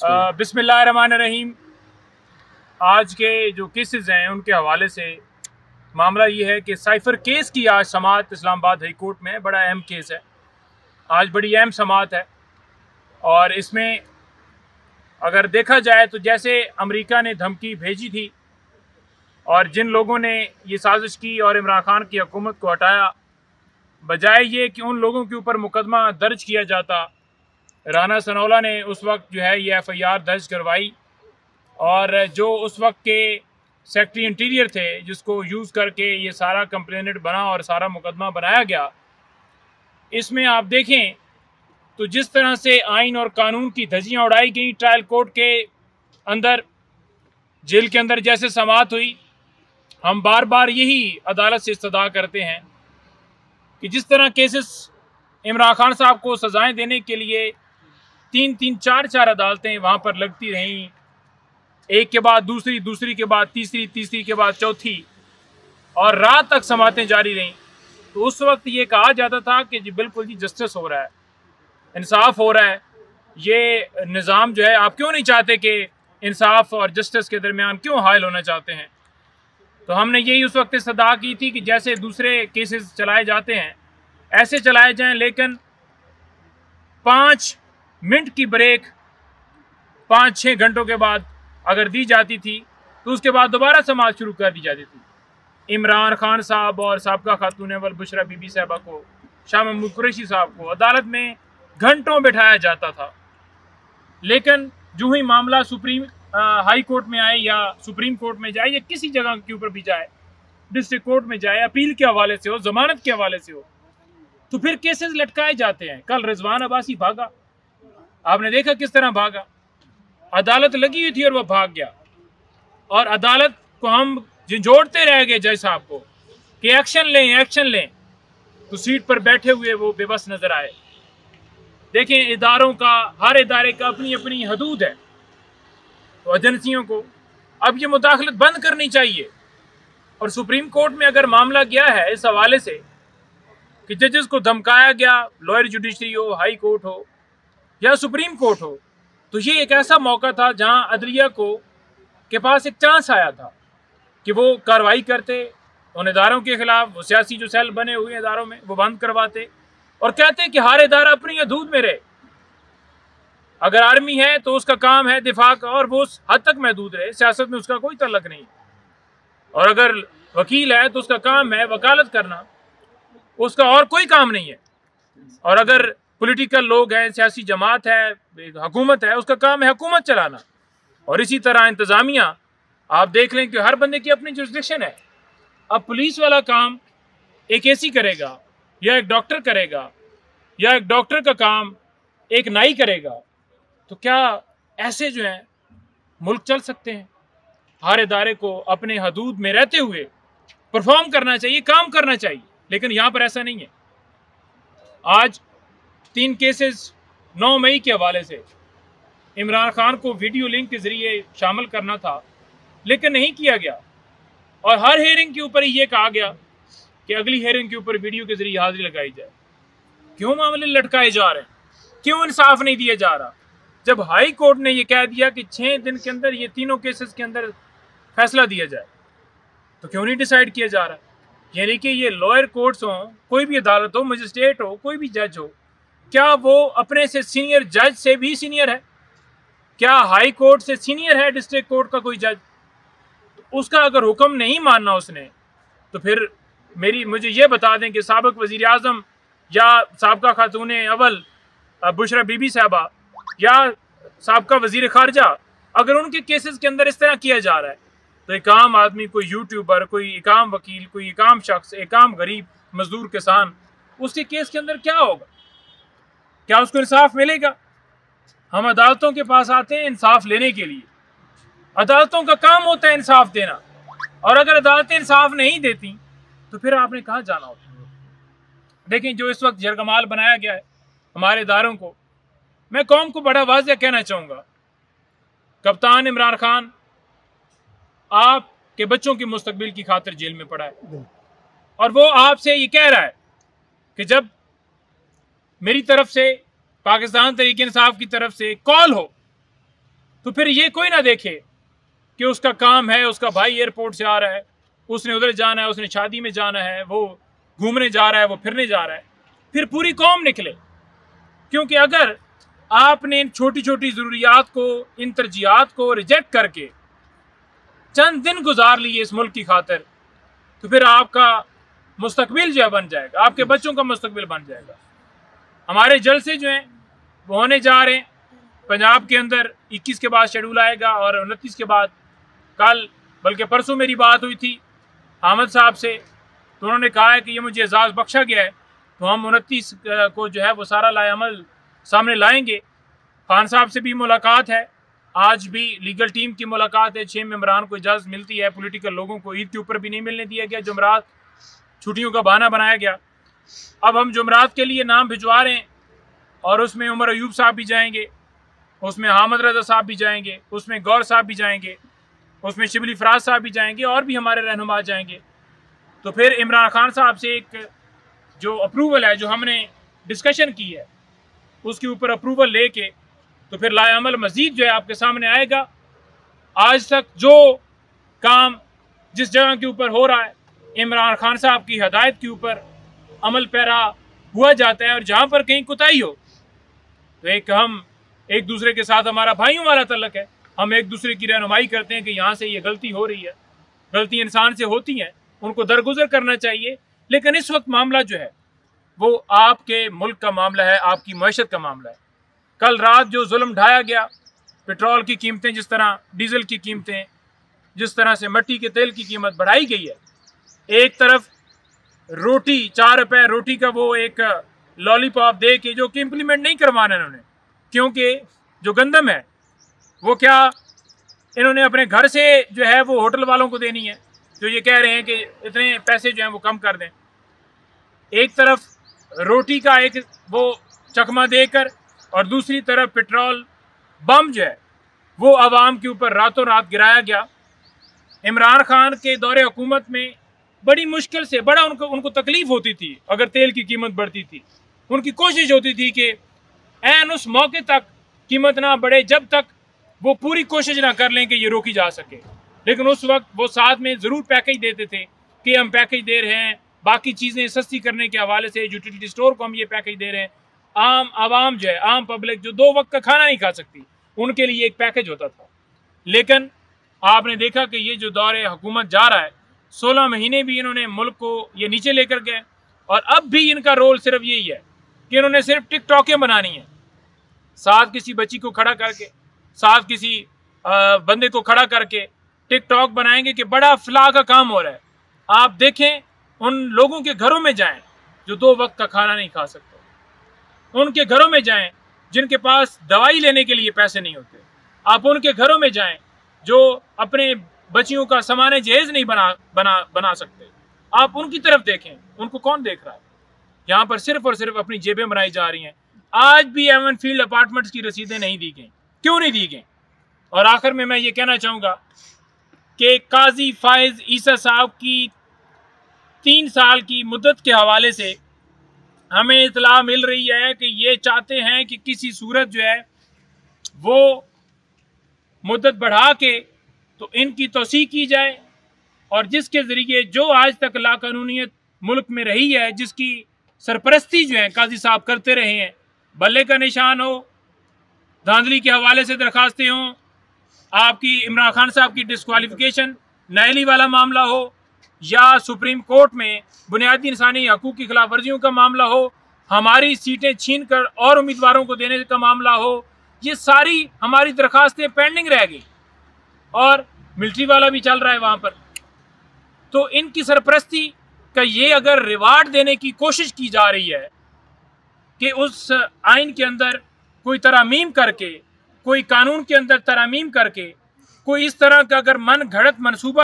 बिस्मिल्लाहिर्रहमानिर्रहीम। आज के जो केसेस हैं उनके हवाले से मामला ये है कि साइफर केस की आज समाअत इस्लामाबाद हाई कोर्ट में बड़ा अहम केस है। आज बड़ी अहम समाअत है और इसमें अगर देखा जाए तो जैसे अमेरिका ने धमकी भेजी थी और जिन लोगों ने ये साजिश की और इमरान खान की हुकूमत को हटाया, बजाय ये कि उन लोगों के ऊपर मुकदमा दर्ज किया जाता, राना सनौला ने उस वक्त जो है ये एफआईआर दर्ज करवाई और जो उस वक्त के सेक्रेटरी इंटीरियर थे जिसको यूज़ करके ये सारा कंप्लेनेंट बना और सारा मुकदमा बनाया गया। इसमें आप देखें तो जिस तरह से आइन और कानून की धज्जियाँ उड़ाई गई ट्रायल कोर्ट के अंदर, जेल के अंदर जैसे समाअत हुई, हम बार बार यही अदालत से इस्तदा करते हैं कि जिस तरह केसेस इमरान खान साहब को सज़ाएं देने के लिए 3-3, 4-4 अदालतें वहाँ पर लगती रहीं, एक के बाद दूसरी, दूसरी के बाद तीसरी, तीसरी के बाद चौथी, और रात तक समाअतें जारी रहीं, तो उस वक्त ये कहा जाता था कि जी बिल्कुल जी जस्टिस हो रहा है, इंसाफ हो रहा है। ये निज़ाम जो है, आप क्यों नहीं चाहते कि इंसाफ और जस्टिस के दरमियान क्यों हायल होना चाहते हैं? तो हमने यही उस वक्त इस्तदा की थी कि जैसे दूसरे केसेस चलाए जाते हैं ऐसे चलाए जाएं, लेकिन 5 मिनट की ब्रेक 5-6 घंटों के बाद अगर दी जाती थी तो उसके बाद दोबारा समाअत शुरू कर दी जाती थी। इमरान खान साहब और साबका खातून अव्वल बुशरा बीबी साहबा को, शाह महमूद कुरैशी साहब को अदालत में घंटों बैठाया जाता था, लेकिन जो ही मामला सुप्रीम हाई कोर्ट में आए या सुप्रीम कोर्ट में जाए या किसी जगह के ऊपर भी जाए, डिस्ट्रिक्ट कोर्ट में जाए, अपील के हवाले से हो, जमानत के हवाले से हो, तो फिर केसेस लटकाए जाते हैं। कल रिजवान अब्बासी भागा, आपने देखा किस तरह भागा, अदालत लगी हुई थी और वह भाग गया, और अदालत को हम झंझोड़ते रह गए जज साहब को कि एक्शन लें, एक्शन लें, तो सीट पर बैठे हुए वो बेबस नजर आए। देखें, इदारों का, हर इदारे का अपनी अपनी हदूद है, तो एजेंसियों को अब ये मुदाखलत बंद करनी चाहिए। और सुप्रीम कोर्ट में अगर मामला गया है इस हवाले से कि जजेस को धमकाया गया, लोअर जुडिशरी हो, हाई कोर्ट हो या सुप्रीम कोर्ट हो, तो ये एक ऐसा मौका था जहां अदलिया को के पास एक चांस आया था कि वो कार्रवाई करते उन इदारों के खिलाफ, वो सियासी जो सेल बने हुए इदारों में वो बंद करवाते और कहते कि हर इदारा अपनी हदूद में रहे। अगर आर्मी है तो उसका काम है दिफा का और वो उस हद तक महदूद रहे, सियासत में उसका कोई तल्लक नहीं। और अगर वकील है तो उसका काम है वकालत करना, उसका और कोई काम नहीं है। और अगर पॉलिटिकल लोग हैं, सियासी जमात है, हुकूमत है, उसका काम है हुकूमत चलाना। और इसी तरह इंतज़ामिया, आप देख लें कि हर बंदे की अपनी जुरिस्डिक्शन है। अब पुलिस वाला काम एक एसी करेगा या एक डॉक्टर करेगा या एक डॉक्टर का काम एक नाई करेगा, तो क्या ऐसे जो है मुल्क चल सकते हैं? हर इदारे को अपने हदूद में रहते हुए परफॉर्म करना चाहिए, काम करना चाहिए, लेकिन यहाँ पर ऐसा नहीं है। आज 3 केसेस 9 मई के हवाले से इमरान खान को वीडियो लिंक के जरिए शामिल करना था, लेकिन नहीं किया गया, और हर हेयरिंग के ऊपर ये कहा गया कि अगली हेयरिंग के ऊपर वीडियो के जरिए हाजिरी लगाई जाए। क्यों मामले लटकाए जा रहे हैं? क्यों इंसाफ नहीं दिया जा रहा? जब हाई कोर्ट ने यह कह दिया कि 6 दिन के अंदर ये तीनों केसेस के अंदर फैसला दिया जाए, तो क्यों नहीं डिसाइड किया जा रहा? यानी कि ये लोअर कोर्ट्स हों, कोई भी अदालत हो, मजिस्ट्रेट हो, कोई भी जज हो, क्या वो अपने से सीनियर जज से भी सीनियर है? क्या हाई कोर्ट से सीनियर है डिस्ट्रिक्ट कोर्ट का कोई जज? तो उसका अगर हुक्म नहीं मानना उसने, तो फिर मुझे ये बता दें कि साबिक वज़ीर आज़म या साबका खातून अव्वल बुशरा बीबी साहबा या साबका वज़ीर ख़ारजा, अगर उनके केसेस के अंदर इस तरह किया जा रहा है, तो एक आम आदमी, कोई यूट्यूबर, कोई एक आम वकील, कोई एक आम शख्स, एक आम गरीब मजदूर किसान, उसके केस के अंदर क्या होगा? क्या उसको इंसाफ मिलेगा? हम अदालतों के पास आते हैं इंसाफ लेने के लिए, अदालतों का काम होता है इंसाफ देना, और अगर अदालतें इंसाफ नहीं देती तो फिर आपने कहाँ जाना होता है? देखें, जो इस वक्त यरगमाल बनाया गया है हमारे इदारों को, मैं कौम को बड़ा वाज़ेह कहना चाहूँगा, कप्तान इमरान खान आपके बच्चों की मुस्तकबिल की खातिर जेल में पड़ा है, और वो आपसे ये कह रहा है कि जब मेरी तरफ से, पाकिस्तान तहरीक इंसाफ की तरफ से कॉल हो तो फिर ये कोई ना देखे कि उसका काम है, उसका भाई एयरपोर्ट से आ रहा है, उसने उधर जाना है, उसने शादी में जाना है, वो घूमने जा रहा है, वो फिरने जा रहा है, फिर पूरी कौम निकले। क्योंकि अगर आपने इन छोटी छोटी ज़रूरियात को, इन तरजीहात को रिजेक्ट करके चंद दिन गुजार लिए इस मुल्क की खातिर, तो फिर आपका मुस्तकबिल जो है बन जाएगा, आपके बच्चों का मुस्तकबिल बन जाएगा। हमारे जलसे जो हैं वो होने जा रहे हैं। पंजाब के अंदर 21 के बाद शेड्यूल आएगा और 29 के बाद, कल बल्कि परसों मेरी बात हुई थी अहमद साहब से, तो उन्होंने कहा है कि ये मुझे एजाज़ बख्शा गया है, तो हम 29 को जो है वो सारा लाए अमल सामने लाएंगे। खान साहब से भी मुलाकात है, आज भी लीगल टीम की मुलाकात है। 6 मेंबरान को इजाज़त मिलती है, पॉलिटिकल लोगों को ईद के ऊपर भी नहीं मिलने दिया गया, जुमरात छुट्टियों का बहाना बनाया गया। अब हम जुमरात के लिए नाम भिजवा रहे हैं और उसमें उमर अयूब साहब भी जाएंगे, उसमें हामिद रजा साहब भी जाएंगे, उसमें गौर साहब भी जाएंगे, उसमें शिबली फराज साहब भी जाएंगे और भी हमारे रहनुमा जाएंगे। तो फिर इमरान खान साहब से एक जो अप्रूवल है, जो हमने डिस्कशन की है, उसके ऊपर अप्रूवल लेके तो फिर लाए अमल मज़ीद जो है आपके सामने आएगा। आज तक जो काम जिस जगह के ऊपर हो रहा है, इमरान खान साहब की हदायत के ऊपर अमल पैरा हुआ जाता है, और जहाँ पर कहीं कोताही हो तो हम एक दूसरे के साथ, हमारा भाइयों वाला तल्लक है, हम एक दूसरे की रहनुमाई करते हैं कि यहाँ से ये गलती हो रही है। गलती इंसान से होती हैं, उनको दरगुजर करना चाहिए। लेकिन इस वक्त मामला जो है वो आपके मुल्क का मामला है, आपकी मईशत का मामला है। कल रात जो जुल्म ढाया गया, पेट्रोल की कीमतें जिस तरह, डीजल की कीमतें जिस तरह से, मट्टी के तेल की कीमत बढ़ाई गई है, एक तरफ रोटी 4 रुपए रोटी का वो एक लॉलीपॉप दे के जो कि इम्प्लीमेंट नहीं करवाना इन्होंने, क्योंकि जो गंदम है वो क्या इन्होंने अपने घर से जो है वो होटल वालों को देनी है, जो ये कह रहे हैं कि इतने पैसे जो हैं वो कम कर दें। एक तरफ रोटी का एक वो चकमा देकर और दूसरी तरफ पेट्रोल बम जो है वो आवाम के ऊपर रातों रात गिराया गया। इमरान खान के दौरे हुकूमत में बड़ी मुश्किल से, बड़ा उनको तकलीफ होती थी अगर तेल की कीमत बढ़ती थी। उनकी कोशिश होती थी कि ऐन उस मौके तक कीमत ना बढ़े जब तक वो पूरी कोशिश ना कर लें कि ये रोकी जा सके। लेकिन उस वक्त वो साथ में ज़रूर पैकेज देते थे कि हम पैकेज दे रहे हैं, बाकी चीज़ें सस्ती करने के हवाले से यूटिलिटी स्टोर को हम ये पैकेज दे रहे हैं। आम आवाम जो है, आम पब्लिक जो 2 वक्त का खाना नहीं खा सकती, उनके लिए एक पैकेज होता था। लेकिन आपने देखा कि ये जो दौरे हुकूमत जा रहा है, 16 महीने भी इन्होंने मुल्क को ये नीचे लेकर गए, और अब भी इनका रोल सिर्फ यही है कि इन्होंने सिर्फ टिकटॉकें बनानी है। साथ किसी बच्ची को खड़ा करके, साथ किसी बंदे को खड़ा करके टिकटॉक बनाएंगे कि बड़ा फलाह का काम हो रहा है। आप देखें, उन लोगों के घरों में जाएं जो 2 वक्त का खाना नहीं खा सकते, उनके घरों में जाएं जिनके पास दवाई लेने के लिए पैसे नहीं होते, आप उनके घरों में जाएं जो अपने बच्चियों का सामान जहेज नहीं बना सकते, आप उनकी तरफ देखें। उनको कौन देख रहा है? यहाँ पर सिर्फ और सिर्फ अपनी जेबें बनाई जा रही हैं। आज भी एवन फील्ड अपार्टमेंट्स की रसीदें नहीं दी गई, क्यों नहीं दी गई? और आखिर में मैं ये कहना चाहूँगा कि काजी फायज ईसा साहब की 3 साल की मुद्दत के हवाले से हमें इतला मिल रही है कि ये चाहते हैं कि किसी सूरत जो है वो मुद्दत बढ़ा के तो इनकी तौसीक की जाए, और जिसके ज़रिए जो आज तक लाकानूनियत मुल्क में रही है, जिसकी सरपरस्ती जो है काजी साहब करते रहे हैं, बल्ले का निशान हो, धांधली के हवाले से दरखास्तें हों, आपकी इमरान खान साहब की डिस्क्वालिफिकेशन नायली वाला मामला हो, या सुप्रीम कोर्ट में बुनियादी इंसानी हकूक़ की खिलाफ वर्जियों का मामला हो, हमारी सीटें छीन कर और उम्मीदवारों को देने का मामला हो, ये सारी हमारी दरखास्तें पेंडिंग रह गई, और मिलिट्री वाला भी चल रहा है वहाँ पर। तो इनकी सरपरस्ती का ये अगर रिवार्ड देने की कोशिश की जा रही है कि उस आइन के अंदर कोई तरमीम करके, कोई कानून के अंदर तरमीम करके, कोई इस तरह का अगर मन घड़त मनसूबा